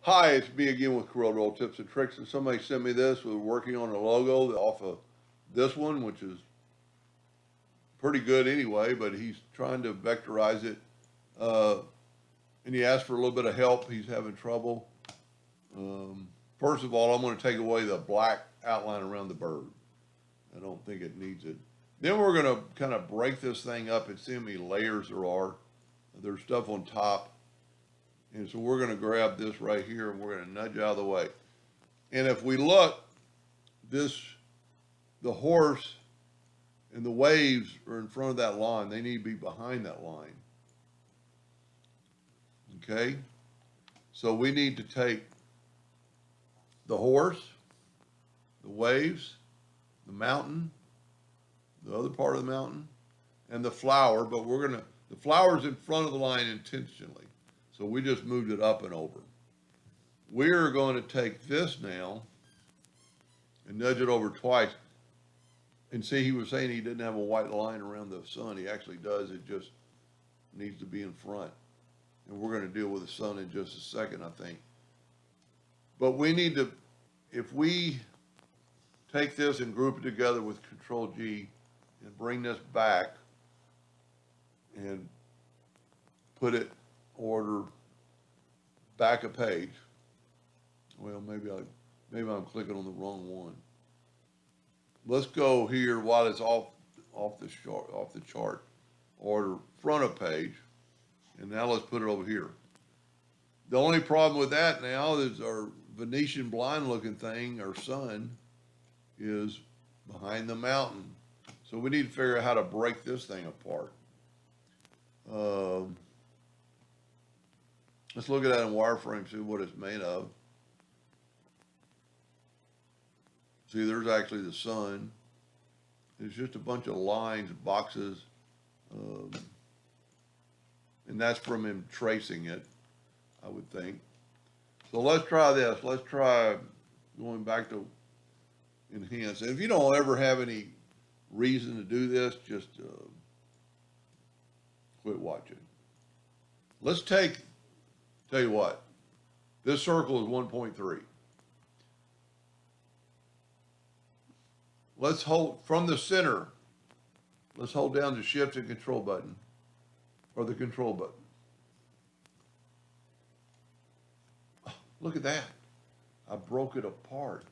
Hi, it's me again with Corel Tips and Tricks, and somebody sent me this. We're working on a logo off of this one, which is pretty good anyway, but he's trying to vectorize it. Uh, and he asked for a little bit of help. He's having trouble. Um, First of all, I'm going to take away the black outline around the bird. I don't think it needs it. Then we're going to kind of break this thing up and see how many layers there are. There's stuff on top. And so we're going to grab this right here and we're going to nudge out of the way. And if we look, the horse and the waves are in front of that line. They need to be behind that line. Okay? So we need to take the horse, the waves, the mountain, the other part of the mountain, and the flower, but the flower's in front of the line intentionally. So we just moved it up and over. We're going to take this now and nudge it over twice. And see, he was saying he didn't have a white line around the sun. He actually does. It just needs to be in front. And we're going to deal with the sun in just a second, I think. But we need to, if we take this and group it together with Control G and bring this back and put it order back a page. Well, maybe I'm clicking on the wrong one. Let's go here while it's off the chart. Order front of page, and now let's put it over here. The only problem with that now is our Venetian blind looking thing, our sun, is behind the mountain. So we need to figure out how to break this thing apart. Let's look at that in wireframe, see what it's made of. See, there's actually the sun. It's just a bunch of lines, boxes, and that's from him tracing it, I would think. So let's try this. Let's try going back to enhance. And if you don't ever have any reason to do this, just quit watching. Let's tell you what, this circle is 1.3. Let's hold from the center. Let's hold down the shift and control button, or the control button. Oh, look at that. I broke it apart.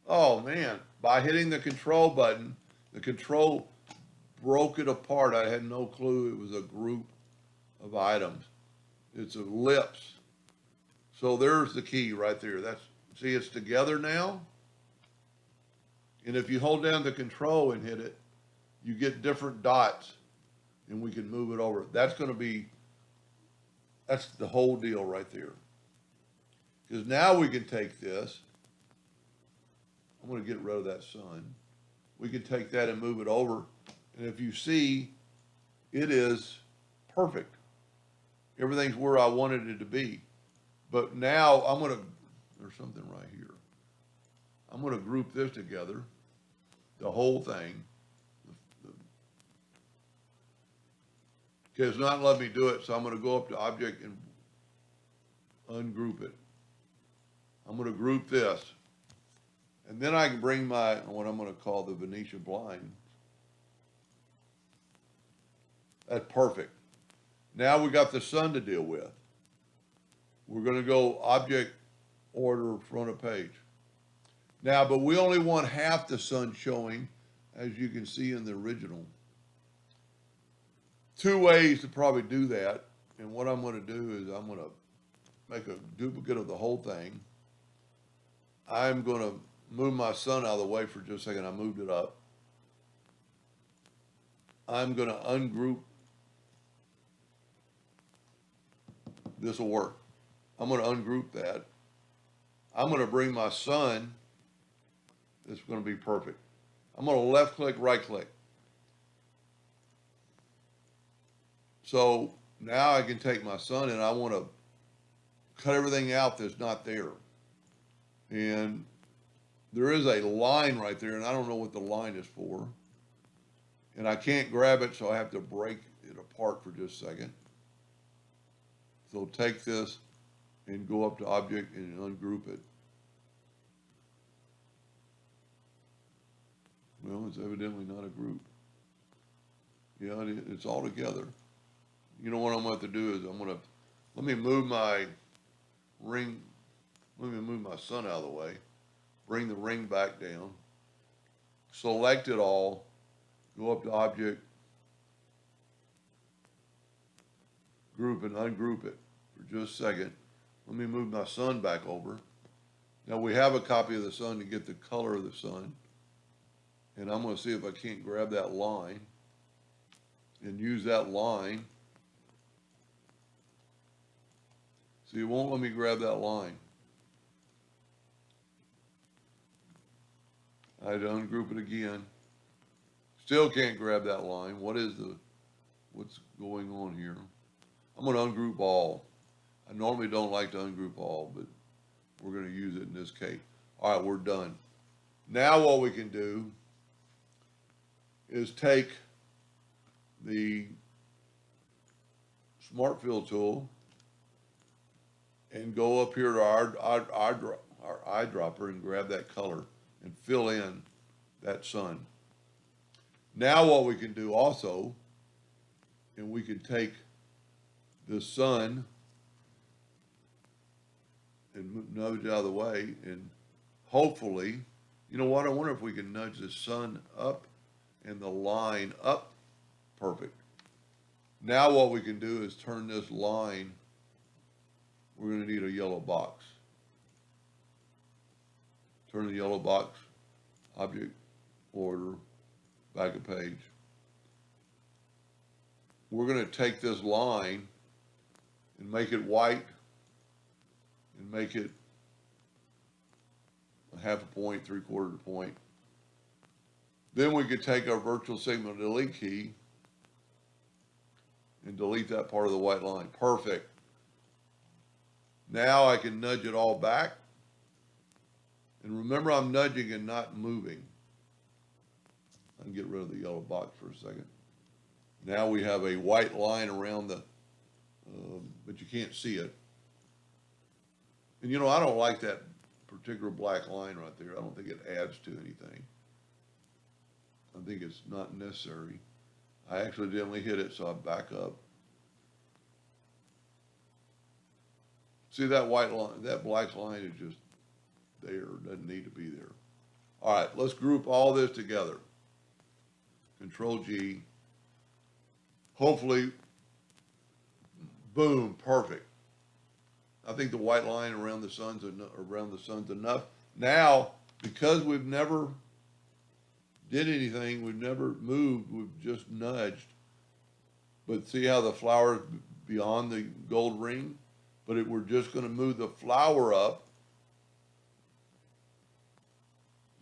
Oh man, by hitting the control button, the control broke it apart. I had no clue it was a group of items. It's a ellipse. So there's the key right there. See, it's together now. And if you hold down the control and hit it, you get different dots and we can move it over. That's the whole deal right there. Because now we can take this. I'm going to get rid of that sun. We can take that and move it over. And if you see, it is perfect. Everything's where I wanted it to be. But now there's something right here. I'm going to group this together, the whole thing. Okay, it's not letting me do it, so I'm going to go up to Object and ungroup it. I'm going to group this. And then I can bring what I'm going to call the Venetian blind. That's perfect. Now we got the sun to deal with. We're going to go Object, Order, front of page. Now, but we only want half the sun showing, as you can see in the original. Two ways to probably do that. And what I'm going to do is I'm going to make a duplicate of the whole thing. I'm going to move my sun out of the way for just a second. I moved it up. I'm going to ungroup. This will work. I'm going to ungroup that. I'm going to bring my sun. It's going to be perfect. I'm going to left click, right click. So now I can take my sun and I want to cut everything out that's not there. And there is a line right there, and I don't know what the line is for. And I can't grab it, so I have to break it apart for just a second. So take this and go up to object and ungroup it. Well, it's evidently not a group. Yeah, it's all together. You know what I'm going to have to do is let me move my ring, let me move my sun out of the way, bring the ring back down, select it all, go up to object, group and ungroup it for just a second. Let me move my sun back over. Now we have a copy of the sun to get the color of the sun. And I'm going to see if I can't grab that line and use that line. See, it won't let me grab that line. I had to ungroup it again. Still can't grab that line. What's going on here? I'm going to ungroup all. I normally don't like to ungroup all, but we're going to use it in this case. All right, we're done. Now what we can do is take the Smart Fill tool and go up here to our eyedropper and grab that color and fill in that sun. Now what we can do also, and we can take the sun and nudge out of the way, and hopefully, you know what, I wonder if we can nudge the sun up and the line up. Perfect. Now what we can do is turn this line, we're going to need a yellow box. Turn the yellow box, object, order, back a page. We're going to take this line and make it white and make it a half a point, 3/4 point. Then we could take our virtual segment delete key and delete that part of the white line. Perfect. Now I can nudge it all back. And remember, I'm nudging and not moving. I can get rid of the yellow box for a second. Now we have a white line around the, but you can't see it. And you know, I don't like that particular black line right there. I don't think it adds to anything. I think it's not necessary. I accidentally hit it, so I back up. See that white line, that black line is just there, doesn't need to be there. All right, let's group all this together. Control G. Hopefully, boom, perfect. I think the white line around the sun's enough. Now, because we've never did anything, we've never moved, we've just nudged. But see how the flower is beyond the gold ring? But we're just going to move the flower up.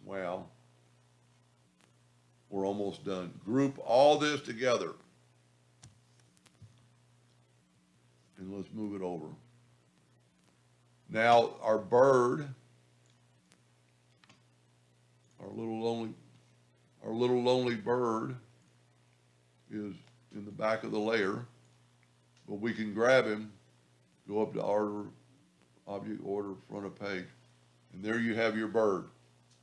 Wow. We're almost done. Group all this together. And let's move it over. Now our bird, our little lonely bird is in the back of the layer, but we can grab him, go up to order, object order, front of page, and there you have your bird.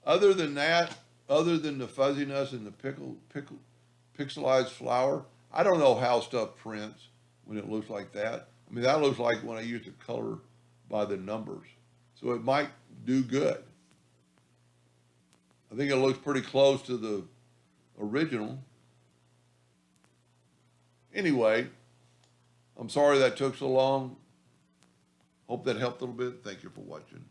Other than that, other than the fuzziness and the pixelized flower, I don't know how stuff prints when it looks like that. I mean, that looks like when I used to color by the numbers. So it might do good. I think it looks pretty close to the original. Anyway, I'm sorry that took so long. Hope that helped a little bit. Thank you for watching.